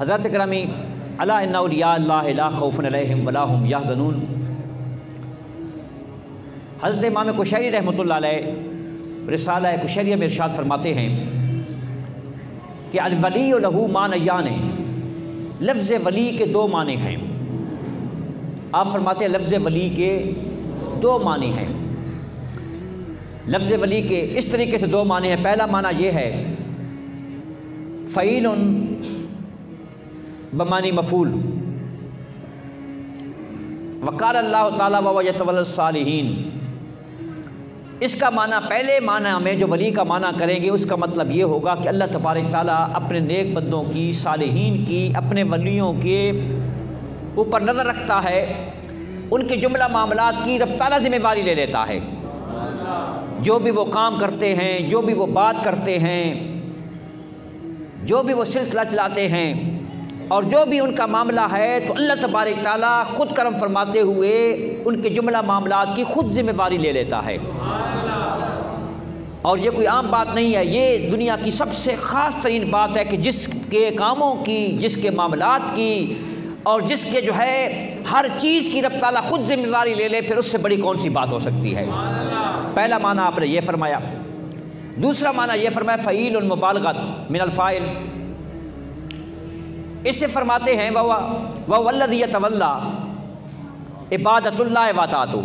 حضرت گرامی الا ان اولیاء اللہ لا خوف علیہم ولا هم یحزنون، حضرت امام کشیری رحمۃ اللہ علیہ رسالہ کشیریہ میں ارشاد فرماتے ہیں کہ الولی لہ معنیان، لفظ ولی کے دو معنی ہیں۔ آپ فرماتے ہیں لفظ ولی کے دو معنی ہیں۔ لفظ ولی کے اس طریقے سے دو معنی ہیں۔ پہلا معنی یہ ہے فعیل بمعنی مفعول، وقال اللہ تعالیٰ وهو يتولى الصالحین، اس کا معنی پہلے معنی میں جو ولی کا معنی کریں گے اس کا مطلب یہ ہوگا کہ اللہ تبارک تعالیٰ اپنے نیک بندوں کی، صالحین کی، اپنے ولیوں کے اوپر نظر رکھتا ہے، ان کے جملہ معاملات کی رب تعالیٰ ذمہ داری لے لیتا ہے۔ جو بھی وہ کام کرتے ہیں، جو بھی وہ بات کرتے ہیں، جو بھی وہ سلسلہ چلاتے ہیں، اور جو بھی ان کا معاملہ ہے، تو اللہ تبارک تعالیٰ خود کرم فرماتے ہوئے ان کے جملہ معاملات کی خود ذمہ داری لے لیتا ہے۔ اور یہ کوئی عام بات نہیں ہے، یہ دنیا کی سب سے خاص ترین بات ہے کہ جس کے کاموں کی، جس کے معاملات کی، اور جس کے جو ہے ہر چیز کی رب تعالیٰ خود ذمہ داری لے لے، پھر اس سے بڑی کون سی بات ہو سکتی ہے۔ پہلا معنی آپ نے یہ فرمایا۔ دوسرا معنی یہ فرمایا فعیل مبالغۃ من الفاعل، اس سے فرماتے ہیں وَهُوَ الَّذِي يَتَوَلَّى عبادۃ اللہ وَطاعتہ،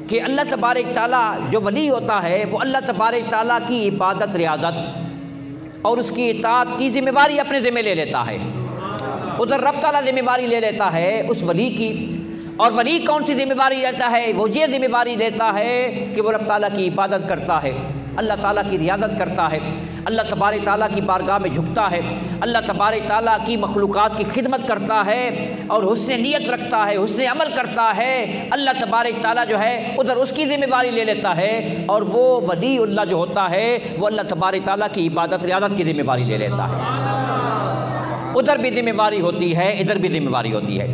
کہ اللہ تبارک تعالیٰ جو ولی ہوتا ہے وہ اللہ تبارک تعالیٰ کی عبادت، ریاضت اور اس کی اطاعت کی ذمہ داری اپنے ذمہ لے لیتا ہے۔ ادھر رب تعالیٰ ذمہ داری لے لیتا ہے اس ولی کی، اور ولی کون سی ذمہ داری لیتا ہے؟ وہ یہ ذمہ داری لیتا ہے کہ وہ رب تعالیٰ کی عبادت کرتا ہے، اللہ تعالیٰ کی ریاضت کرتا ہے، اللہ تبارک تعالیٰ کی بارگاہ میں جھکتا ہے، اللہ تبارک تعالیٰ کی مخلوقات کی خدمت کرتا ہے، اور حسن نیت رکھتا ہے، حسن عمل کرتا ہے۔ اللہ تبارک تعالیٰ جو ہے ادھر اس کی ذمہ داری لے لیتا ہے، اور وہ ولی اللہ جو ہوتا ہے وہ اللہ تبارک تعالیٰ کی عبادت، ریاضت کی ذمہ داری لے لیتا ہے۔ ادھر بھی ذمہ داری ہوتی ہے، ادھر بھی ذمہ داری ہوتی ہے۔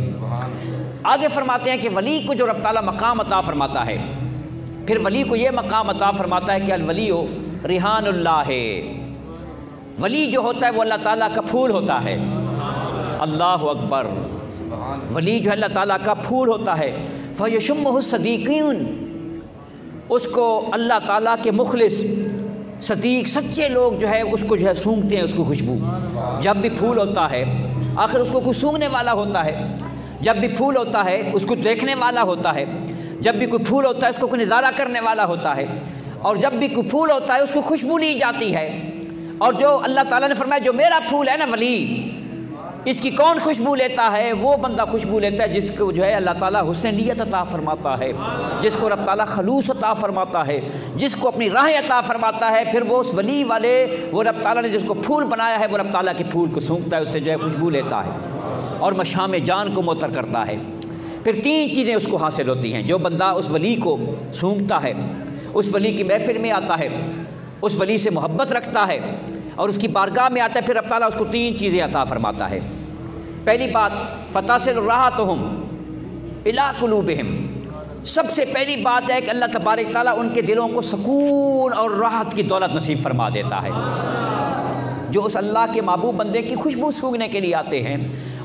آگے فرماتے ہیں کہ ولی کو جو رب تعالیٰ مقام عطا فرماتا ہے، پھر ولی کو یہ مقام عطا فرماتا ہے کہ الولی ریحان اللہ ہے، ولی جو ہوتا ہے وہ اللہ تعالیٰ کا پھول ہوتا ہے۔ اللہ اکبر، ولی جو ہے اللہ تعالیٰ کا پھول ہوتا ہے۔ فَيَشُمُّهُ الصَّدِيقُونَ، اس کو اللہ تعالیٰ کے مخلص صدیق سچے لوگ جو ہے اس کو جو ہے سونگھتے ہیں، اس کو خوشبو۔ جب بھی پھول ہوتا ہے آخر اس کو کوئی سونگھنے والا ہوتا ہے، جب بھی پھول ہوتا ہے اس کو دیکھنے والا ہوتا ہے، جب بھی کوئی پھول ہوتا ہے اس کو کوئی نظارہ کرنے والا ہوتا ہے، اور جب بھی کوئی پھول ہوتا ہے اس کو خوشبو لی جاتی ہے۔ اور جو اللہ تعالیٰ نے فرمایا جو میرا پھول ہے نا ولی، اس کی کون خوشبو لیتا ہے؟ وہ بندہ خوشبو لیتا ہے جس کو جو ہے اللہ تعالیٰ حسن نیت عطا فرماتا ہے، جس کو رب تعالیٰ خلوص عطا فرماتا ہے، جس کو اپنی راہ عطا فرماتا ہے۔ پھر وہ اس ولی والے، وہ رب تعالیٰ نے جس کو پھول بنایا ہے، وہ رب تعالیٰ کے پھول کو سونگھتا ہے، اس سے جو ہے خوشبو لیتا ہے اور مشام جان کو معطر کرتا ہے۔ پھر تین چیزیں اس کو حاصل ہوتی ہیں۔ جو بندہ اس ولی کو سونگھتا ہے، اس ولی کی محفل میں آتا ہے، اس ولی سے محبت رکھتا ہے اور اس کی بارگاہ میں آتا ہے، پھر رب تعالیٰ اس کو تین چیزیں عطا فرماتا ہے۔ پہلی بات فَتَصِلُ رَاحَتُهُمْ إِلَىٰ قُلُوبِهِمْ، سب سے پہلی بات ہے کہ اللہ تبارک تعالیٰ ان کے دلوں کو سکون اور راحت کی دولت نصیب فرما دیتا ہے۔ جو اس اللہ کے محبوب بندے کی خوشبو سونگھنے کے لیے آتے ہیں،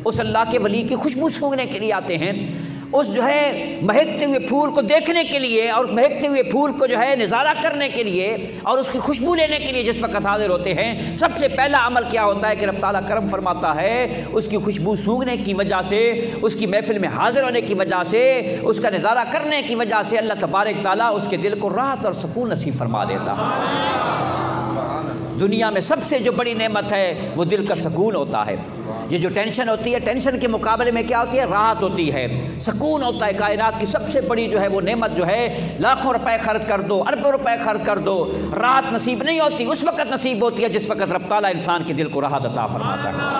اس اللہ کے ولی کی خوشبو سونگھنے کے لیے آتے ہیں، اس جو ہے مہکتے ہوئے پھول کو دیکھنے کے لیے اور اس مہکتے ہوئے پھول کو جو ہے نظارہ کرنے کے لیے اور اس کی خوشبو لینے کے لیے جس وقت حاضر ہوتے ہیں، سب سے پہلا عمل کیا ہوتا ہے کہ رب تعالیٰ کرم فرماتا ہے اس کی خوشبو سونگھنے کی وجہ سے، اس کی محفل میں حاضر ہونے کی وجہ سے، اس کا نظارہ کرنے کی وجہ سے اللہ تبارک تعالیٰ اس کے دل کو راحت اور سکون نصیب فرما دیتا ہے۔ دنیا میں سب سے جو بڑی نعمت ہے وہ دل کا سکون ہوتا ہے۔ یہ جو ٹینشن ہوتی ہے، ٹینشن کے مقابلے میں کیا ہوتی ہے؟ راحت ہوتی ہے، سکون ہوتا ہے۔ کائنات کی سب سے بڑی جو ہے وہ نعمت جو ہے، لاکھوں روپے خرچ کر دو، اربوں روپے خرچ کر دو، راحت نصیب نہیں ہوتی، اس وقت نصیب ہوتی ہے جس وقت رب تعالیٰ انسان کے دل کو راحت عطا فرماتا ہے۔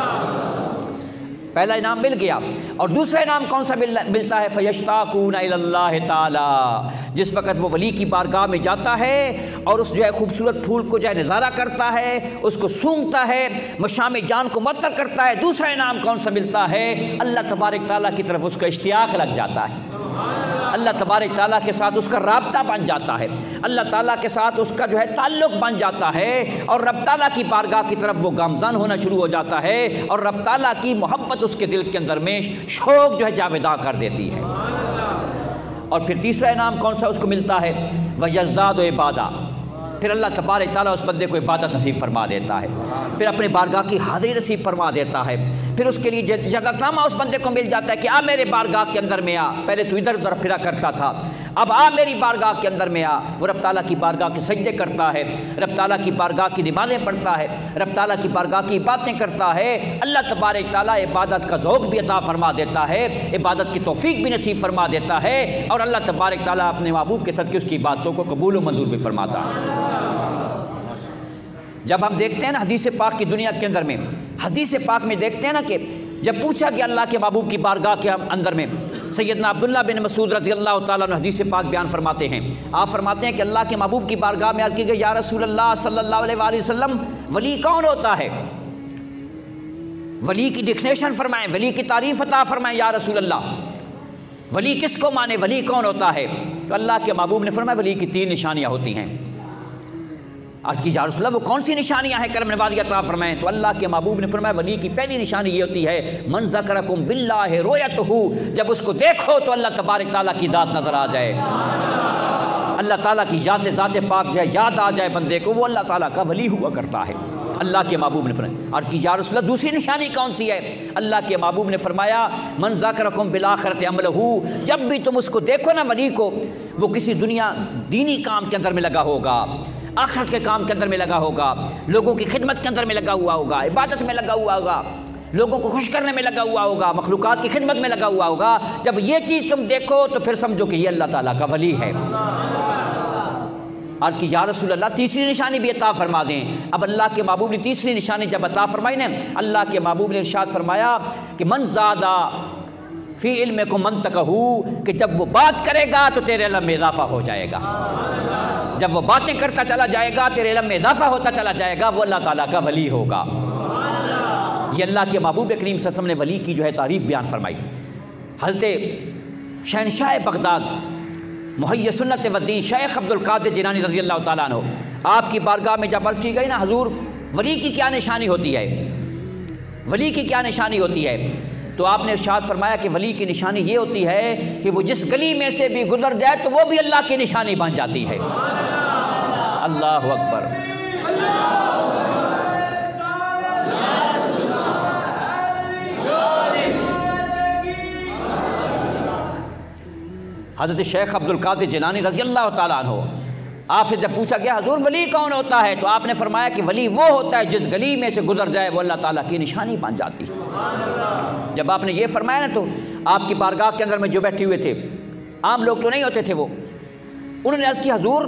پہلا انعام مل گیا، اور دوسرا انعام کون سا ملتا ہے؟ فَيَشْتَاقُونَ إِلَى اللَّهِ تَعَالَى، جس وقت وہ ولی کی بارگاہ میں جاتا ہے اور اس جو ہے خوبصورت پھول کو جو ہے نظارہ کرتا ہے، اس کو سونگھتا ہے، مشام جان کو معطر کرتا ہے، دوسرا انعام کون سا ملتا ہے؟ اللہ تبارک تعالیٰ کی طرف اس کا اشتیاق لگ جاتا ہے۔ اللہ تبارک تعالیٰ کے ساتھ اس کا رابطہ بن جاتا ہے، اللہ تعالیٰ کے ساتھ اس کا جو ہے تعلق بن جاتا ہے، اور رب تعالیٰ کی بارگاہ کی طرف وہ گامزن ہونا شروع ہو جاتا ہے، اور رب تعالیٰ کی محبت اس کے دل کے اندر میں شوق جو ہے جاویداں کر دیتی ہے۔ اور پھر تیسرا انعام کون سا اس کو ملتا ہے؟ وَيَزْدَادُ عِبَادًا، پھر اللہ تبارک تعالیٰ اس بندے کو عبادت نصیب فرما دیتا ہے، پھر اپنے بارگاہ کی حاضری نصیب فرما دیتا ہے، پھر اس کے لیے جگہ نامہ اس بندے کو مل جاتا ہے کہ آ میرے بارگاہ کے اندر میں آ، پہلے تو ادھر ادھر پھرا کرتا تھا، اب آ میری بارگاہ کے اندر میں آ۔ وہ رب تعالیٰ کی بارگاہ کے سجدے کرتا ہے، رب تعالیٰ کی بارگاہ کی نمازیں پڑھتا ہے، رب تعالیٰ کی بارگاہ کی باتیں کرتا ہے، اللہ تبارک تعالیٰ عبادت کا ذوق بھی عطا فرما دیتا ہے، عبادت کی توفیق بھی نصیب فرما دیتا ہے، اور اللہ تبارک تعالیٰ اپنے محبوب کے صدقے اس کی باتوں کو قبول و منظور بھی فرماتا ہے۔ جب ہم دیکھتے ہیں نا حدیث پاک کی دنیا کے اندر میں، حدیث پاک میں دیکھتے ہیں نا کہ جب پوچھا کہ اللہ کے محبوب کی بارگاہ کے اندر میں، سیدنا عبداللہ بن مسعود رضی اللہ تعالیٰ عنہ حدیث پاک بیان فرماتے ہیں، آپ فرماتے ہیں کہ اللہ کے محبوب کی بارگاہ میں عرض کی گئی، یا رسول اللہ صلی اللہ علیہ وآلہ وسلم، ولی کون ہوتا ہے؟ ولی کی ڈیفینیشن فرمائیں، ولی کی تعریف عطا فرمائیں یا رسول اللہ، ولی کس کو مانے، ولی کون ہوتا ہے؟ تو اللہ کے محبوب نے فرمایا ولی کی 3 نشانیاں ہوتی ہیں۔ عرض کی یا رسول اللہ وہ کون سی نشانیاں ہیں، کرم نوازی عطا فرمائیں۔ تو اللہ کے محبوب نے فرمایا ولی کی پہلی نشانی یہ ہوتی ہے من ذکرکم باللہ رؤیتہ، جب اس کو دیکھو تو اللہ تبارک تعالیٰ کی ذات نظر آ جائے، اللہ تعالیٰ کی ذات پاک جو ہے یاد آ جائے بندے کو، وہ اللہ تعالیٰ کا ولی ہوا کرتا ہے۔ اللہ کے محبوب نے فرمایا، عرض کی یا رسول اللہ دوسری نشانی کون سی ہے؟ اللہ کے محبوب نے فرمایا من ذکرکم بالآخرۃ عملہ، جب بھی تم اس کو دیکھو نا ولی کو، وہ کسی دنیا دینی کام کے اندر میں لگا ہوگا، آخرت کے کام کے اندر میں لگا ہوگا، لوگوں کی خدمت کے اندر میں لگا ہوا ہوگا، عبادت میں لگا ہوا ہوگا، لوگوں کو خوش کرنے میں لگا ہوا ہوگا، مخلوقات کی خدمت میں لگا ہوا ہوگا۔ جب یہ چیز تم دیکھو تو پھر سمجھو کہ یہ اللہ تعالیٰ کا ولی ہے۔ عرض کی یا رسول اللہ تیسری نشانی بھی عطا فرما دیں۔ اب اللہ کے محبوب نے تیسری نشانی جب عطا فرمائی نے، اللہ کے محبوب نے ارشاد فرمایا کہ من زادہ فی علمکم منطقہ، کہ جب وہ بات کرے گا تو تیرے علم میں اضافہ ہو جائے گا، جب وہ باتیں کرتا چلا جائے گا تیرے علم میں اضافہ ہوتا چلا جائے گا، وہ اللہ تعالیٰ کا ولی ہوگا۔ یہ اللہ کے محبوب کریم صلی اللہ علیہ وسلم نے ولی کی جو ہے تعریف بیان فرمائی۔ حضرت شہنشاہ بغداد محی سنت و دین شیخ عبد القادر جیلانی رضی اللہ تعالیٰ عنہ، آپ کی بارگاہ میں جب عرض کی گئی نا حضور ولی کی کیا نشانی ہوتی ہے، ولی کی کیا نشانی ہوتی ہے، تو آپ نے ارشاد فرمایا کہ ولی کی نشانی یہ ہوتی ہے کہ وہ جس گلی میں سے بھی گزر جائے تو وہ بھی اللہ کی نشانی بن جاتی ہے۔ اللہ اکبر۔ حضرت شیخ عبد القادر جیلانی رضی اللہ تعالیٰ عنہ، آپ سے جب پوچھا گیا حضور ولی کون ہوتا ہے، تو آپ نے فرمایا کہ ولی وہ ہوتا ہے جس گلی میں سے گزر جائے وہ اللہ تعالیٰ کی نشانی بن جاتی ہے۔ جب آپ نے یہ فرمایا نا تو آپ کی بارگاہ کے اندر میں جو بیٹھے ہوئے تھے، عام لوگ تو نہیں ہوتے تھے، وہ انہوں نے عرض کی حضور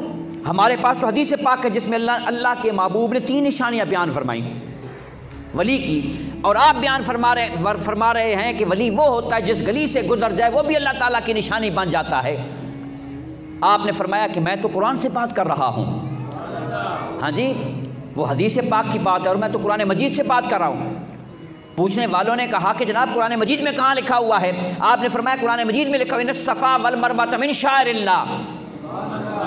ہمارے پاس تو حدیث پاک ہے جس میں اللہ کے محبوب نے 3 نشانیاں بیان فرمائیں ولی کی، اور آپ بیان فرما رہے ہیں کہ ولی وہ ہوتا ہے جس گلی سے گزر جائے وہ بھی اللہ تعالیٰ کی نشانی بن جاتا ہے۔ آپ نے فرمایا کہ میں تو قرآن سے بات کر رہا ہوں، ہاں جی وہ حدیث پاک کی بات ہے اور میں تو قرآن مجید سے بات کر رہا ہوں۔ پوچھنے والوں نے کہا کہ جناب قرآن مجید میں کہاں لکھا ہوا ہے؟ آپ نے فرمایا قرآن مجید میں لکھا ہوا ہے ان الصفا والمروہ من شعائر اللہ،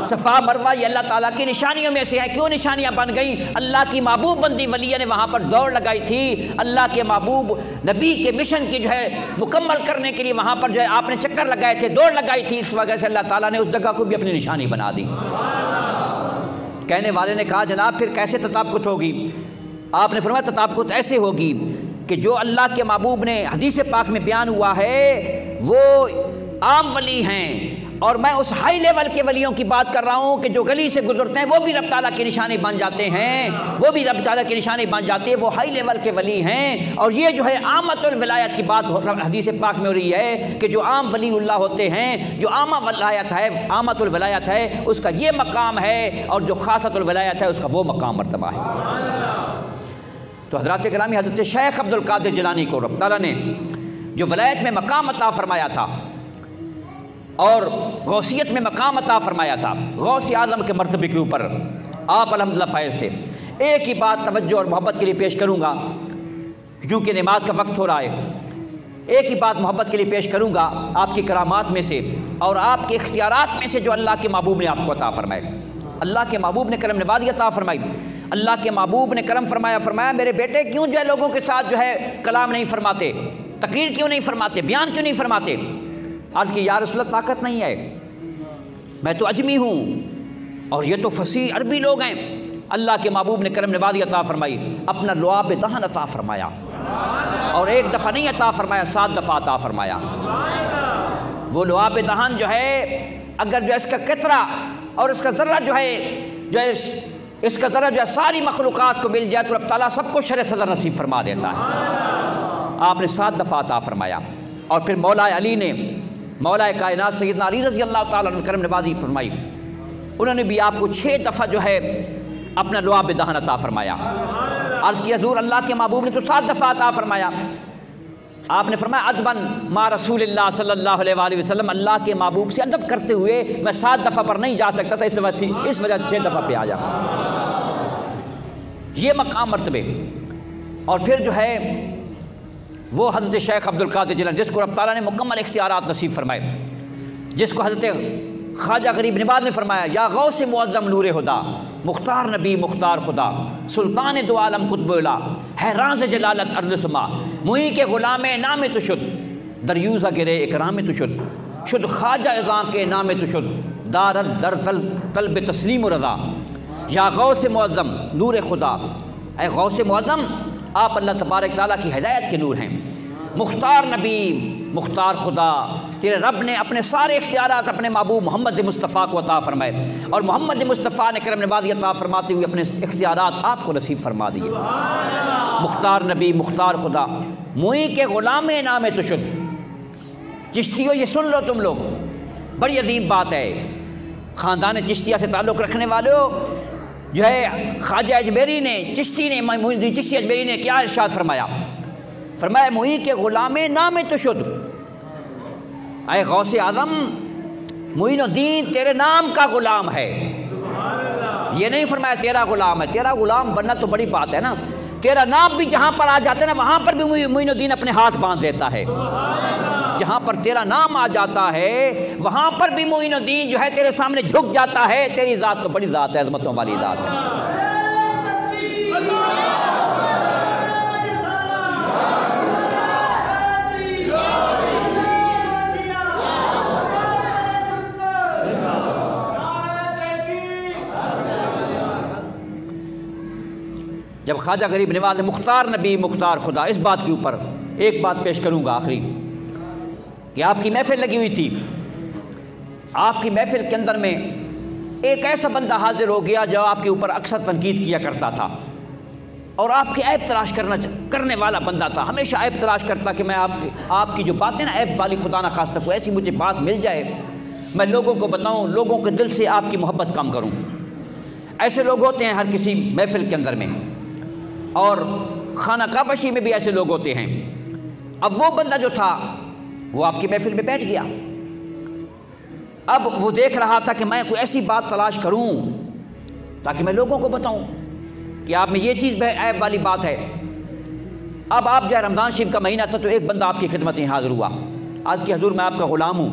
صفا مروہ یہ اللہ تعالیٰ کی نشانیوں میں سے ہیں۔ کیوں نشانیاں بن گئیں؟ اللہ کی محبوب بندی ولیہ نے وہاں پر دوڑ لگائی تھی، اللہ کے محبوب نبی کے مشن کی جو ہے مکمل کرنے کے لیے وہاں پر جو ہے آپ نے چکر لگائے تھے، دوڑ لگائی تھی، اس وجہ سے اللہ تعالیٰ نے اس جگہ کو بھی اپنی نشانی بنا دی۔ کہنے والے نے کہا جناب پھر کیسے تطابقت ہوگی؟ آپ نے فرمایا تطابقت ایسے ہوگی کہ جو اللہ کے محبوب نے حدیث پاک میں بیان ہوا ہے وہ عام ولی ہیں، اور میں اس ہائی لیول کے ولیوں کی بات کر رہا ہوں کہ جو گلی سے گزرتے ہیں وہ بھی رب تعالیٰ کی نشانی بن جاتے ہیں، وہ بھی رب تعالیٰ کی نشانی بن جاتی ہے، وہ ہائی لیول کے ولی ہیں۔ اور یہ جو ہے عامت الولایت کی بات حدیث پاک میں ہو رہی ہے کہ جو عام ولی اللہ ہوتے ہیں، جو عامہ ولایت ہے، عامت الولایت ہے، اس کا یہ مقام ہے، اور جو خاصت الولایت ہے اس کا وہ مقام مرتبہ ہے۔ تو حضرات گرامی حضرت شیخ عبد القادر جیلانی کو رب تعالیٰ نے جو ولایت میں مقام عطا فرمایا تھا اور غوثیت میں مقام عطا فرمایا تھا، غوث اعظم کے مرتبے کے اوپر آپ الحمدللہ فائز تھے۔ ایک ہی بات توجہ اور محبت کے لیے پیش کروں گا کیونکہ نماز کا وقت ہو رہا ہے۔ ایک ہی بات محبت کے لیے پیش کروں گا آپ کی کرامات میں سے اور آپ کے اختیارات میں سے جو اللہ کے محبوب نے آپ کو عطا فرمائے۔ اللہ کے محبوب نے کرم نوازی عطا فرمائی۔ اللہ کے محبوب نے کرم فرمایا میرے بیٹے کیوں جو ہے لوگوں کے ساتھ جو ہے کلام نہیں فرماتے، تقریر کیوں نہیں فرماتے، بیان کیوں نہیں فرماتے؟ عرض کی یا رسول اللہ طاقت نہیں ہے، میں تو اجمی ہوں اور یہ تو فصیح عربی لوگ ہیں۔ اللہ کے محبوب نے کرم نوازی عطا فرمائی، اپنا لعاب دہن عطا فرمایا، اور ایک دفعہ نہیں عطا فرمایا، 7 دفعہ عطا فرمایا۔ وہ لعاب دہن جو ہے اگر جو اس کا قطرہ اور اس کا ذرہ جو ہے اس کا ذرہ جو ہے ساری مخلوقات کو مل جائے تو رب تعالیٰ سب کو شرح صدر نصیب فرما دیتا ہے۔ آپ نے 7 دفعہ عطا فرمایا، اور پھر مولا علی نے، مولا کائنات سیدنا علی رضی اللہ تعالیٰ عنہ کرم نوازی فرمائی، انہوں نے بھی آپ کو 6 دفعہ جو ہے اپنا لعاب دہن عطا فرمایا۔ عرض کی حضور اللہ کے محبوب نے تو 7 دفعہ عطا فرمایا، آپ نے فرمایا ادباً ما رسول اللہ صلی اللہ علیہ وآلہ وسلم، اللہ کے محبوب سے ادب کرتے ہوئے میں 7 دفعہ پر نہیں جا سکتا تھا، اس وجہ سے 6 دفعہ پہ آیا۔ یہ مقام مرتبے، اور پھر جو ہے وہ حضرت شیخ عبد القادر جیلانی جس کو رب تعالیٰ نے مکمل اختیارات نصیب فرمائے، جس کو حضرت خواجہ غریب نواز نے فرمایا یا غوث معظم نور خدا، مختار نبی مختار خدا، سلطان دو عالم قطب الا، ہے راز جلالت ارض سما، موئی کے غلام نام تو شد، دریوزہ گرے اکرام تو شد خواجہ اذان کے نام تو شد، دارت در طلب تسلیم و رضا، یا غوث معظم نور خدا، اے غوث معظم آپ اللہ تبارک تعالیٰ کی ہدایت کے نور ہیں، مختار نبی مختار خدا، تیرے رب نے اپنے سارے اختیارات اپنے محبوب محمد مصطفیٰ کو عطا فرمائے، اور محمد مصطفیٰ نے کرم نوازی عطا فرماتے ہوئے اپنے اختیارات آپ کو نصیب فرما دیے۔ مختار نبی مختار خدا، موئی کے غلام نام تشد۔ چشتیوں یہ سن لو تم لوگ، بڑی عظیم بات ہے، خاندان چشتیہ سے تعلق رکھنے والوں جو ہے خواجہ اجمیری نے، چشتی نے، معین الدین چشتی اجمیری نے کیا ارشاد فرمایا؟ فرمایا موئی کے غلام نام تشد، اے غوث اعظم معین الدین تیرے نام کا غلام ہے، یہ نہیں فرمایا تیرا غلام ہے، تیرا غلام بننا تو بڑی بات ہے نا، تیرا نام بھی جہاں پر آ جاتا ہے نا وہاں پر بھی معین الدین اپنے ہاتھ باندھ دیتا ہے، جہاں پر تیرا نام آ جاتا ہے وہاں پر بھی معین الدین جو ہے تیرے سامنے جھک جاتا ہے، تیری ذات تو بڑی ذات ہے، عظمتوں والی ذات ہے۔ جب خواجہ غریب نواز نے مختار نبی مختار خدا، اس بات کے اوپر ایک بات پیش کروں گا آخری، کہ آپ کی محفل لگی ہوئی تھی، آپ کی محفل کے اندر میں ایک ایسا بندہ حاضر ہو گیا جو آپ کے اوپر اکثر تنقید کیا کرتا تھا، اور آپ کی عیب تلاش کرنے والا بندہ تھا، ہمیشہ عیب تلاش کرتا کہ میں آپ کی جو باتیں نا عیب والی، خدا نہ خواستہ کوئی ایسی مجھے بات مل جائے میں لوگوں کو بتاؤں، لوگوں کے دل سے آپ کی محبت کم کروں۔ ایسے لوگ ہوتے ہیں ہر کسی محفل کے اندر میں، اور خانہ کعبہ میں بھی ایسے لوگ ہوتے ہیں۔ اب وہ بندہ جو تھا وہ آپ کی محفل میں بیٹھ گیا، اب وہ دیکھ رہا تھا کہ میں کوئی ایسی بات تلاش کروں تاکہ میں لوگوں کو بتاؤں کہ آپ میں یہ چیز عیب والی بات ہے۔ اب آپ جو رمضان شریف کا مہینہ تھا تو ایک بندہ آپ کی خدمت میں حاضر ہوا، آج کی حضور میں آپ کا غلام ہوں،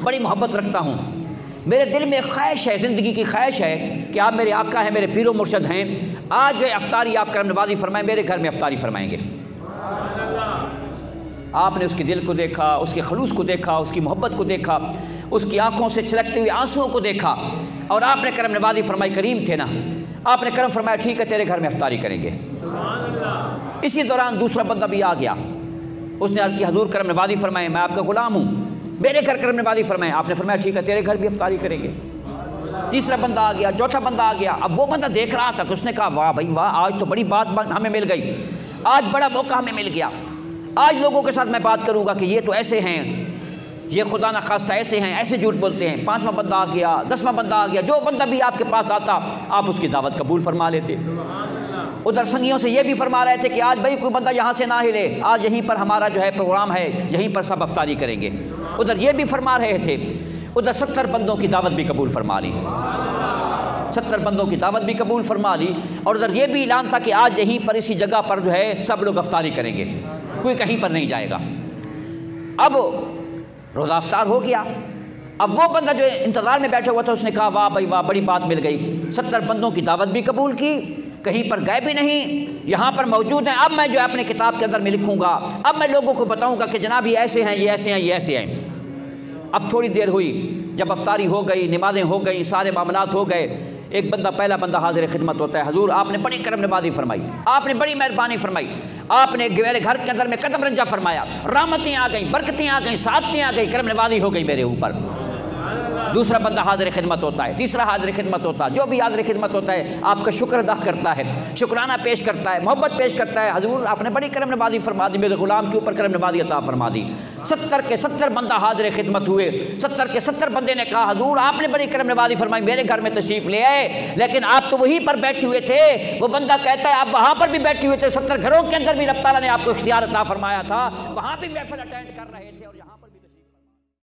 بڑی محبت رکھتا ہوں، میرے دل میں خواہش ہے، زندگی کی خواہش ہے کہ آپ میرے آقا ہیں، میرے پیر و مرشد ہیں، آج جو افطاری آپ کرم نوازی فرمائیں، میرے گھر میں افطاری فرمائیں گے۔ آپ نے اس کے دل کو دیکھا، اس کے خلوص کو دیکھا، اس کی محبت کو دیکھا، اس کی آنکھوں سے چھلکتے ہوئے آنسوؤں کو دیکھا، اور آپ نے کرم نوازی فرمائی، کریم تھے نا، آپ نے کرم فرمایا ٹھیک ہے تیرے گھر میں افطاری کریں گے۔ اسی دوران دوسرا بندہ بھی آ گیا، اس نے عرض کی حضور کرم نوازی فرمائے، میں آپ کا غلام ہوں، میرے گھر کرم نوازی فرمائے، آپ نے فرمایا ٹھیک ہے تیرے گھر بھی افطاری کریں گے۔ تیسرا بندہ آ گیا، چوتھا بندہ آ گیا، اب وہ بندہ دیکھ رہا تھا کہ اس نے کہا واہ بھائی واہ، آج تو بڑی بات ہمیں مل گئی، آج بڑا موقع ہمیں مل گیا، آج لوگوں کے ساتھ میں بات کروں گا کہ یہ تو ایسے ہیں، یہ خدا نہ خواستہ ایسے ہیں، ایسے جھوٹ بولتے ہیں۔ پانچواں بندہ آ گیا، 10واں بندہ آ گیا، جو بندہ بھی آپ کے پاس آتا آپ اس کی دعوت قبول فرما لیتے۔ ادھر سنگیوں سے یہ بھی فرما رہے تھے کہ آج بھائی کوئی بندہ یہاں سے نہ ہلے، آج یہیں پر ہمارا جو ہے پروگرام ہے، یہیں پر سب افطاری کریں گے۔ ادھر یہ بھی فرما رہے تھے، ادھر 70 بندوں کی دعوت بھی قبول فرما لی، 70 بندوں کی دعوت بھی قبول فرما لی، اور ادھر یہ بھی اعلان تھا کہ آج یہیں پر اسی جگہ پر جو ہے سب لوگ افطاری کریں گے، کوئی کہیں پر نہیں جائے گا۔ اب روزہ افطار ہو گیا، اب وہ بندہ جو انتظار میں بیٹھا ہوا تھا اس نے کہا واہ بھائی واہ، بڑی بات مل گئی، 70 بندوں کی دعوت بھی قبول کی، کہیں پر گئے بھی نہیں، یہاں پر موجود ہیں، اب میں جو ہے اپنے کتاب کے اندر میں لکھوں گا، اب میں لوگوں کو بتاؤں گا کہ جناب یہ ایسے ہیں، یہ ایسے ہیں، یہ ایسے ہیں۔ اب تھوڑی دیر ہوئی، جب افطاری ہو گئی، نمازیں ہو گئیں، سارے معاملات ہو گئے، ایک بندہ، پہلا بندہ حاضر خدمت ہوتا ہے، حضور آپ نے بڑی کرم نوازی فرمائی، آپ نے بڑی مہربانی فرمائی، آپ نے میرے گھر کے اندر میں قدم رنجہ فرمایا، رحمتیں آ گئیں، برکتیں آ گئیں، سعادتیں آ گئیں، کرم نوازی ہو گئی میرے اوپر۔ دوسرا بندہ حاضر خدمت ہوتا ہے، تیسرا حاضر خدمت ہوتا ہے، جو بھی حاضر خدمت ہوتا ہے آپ کا شکر ادا کرتا ہے، شکرانہ پیش کرتا ہے، محبت پیش کرتا ہے، حضور آپ نے بڑی کرم نوازی فرما دی، میرے غلام کے اوپر کرم نوازی عطا فرما دی۔ 70 کے 70 بندہ حاضر خدمت ہوئے، 70 کے 70 بندے نے کہا حضور آپ نے بڑی کرم نوازی فرمائی، میرے گھر میں تشریف لے آئے، لیکن آپ تو وہیں پر بیٹھے ہوئے تھے۔ وہ بندہ کہتا ہے آپ وہاں پر بھی بیٹھے ہوئے تھے، 70 گھروں کے اندر بھی رب تعالیٰ نے آپ کو اختیار عطا فرمایا تھا، وہاں بھی محفل اٹینڈ کر رہے تھے، اور یہاں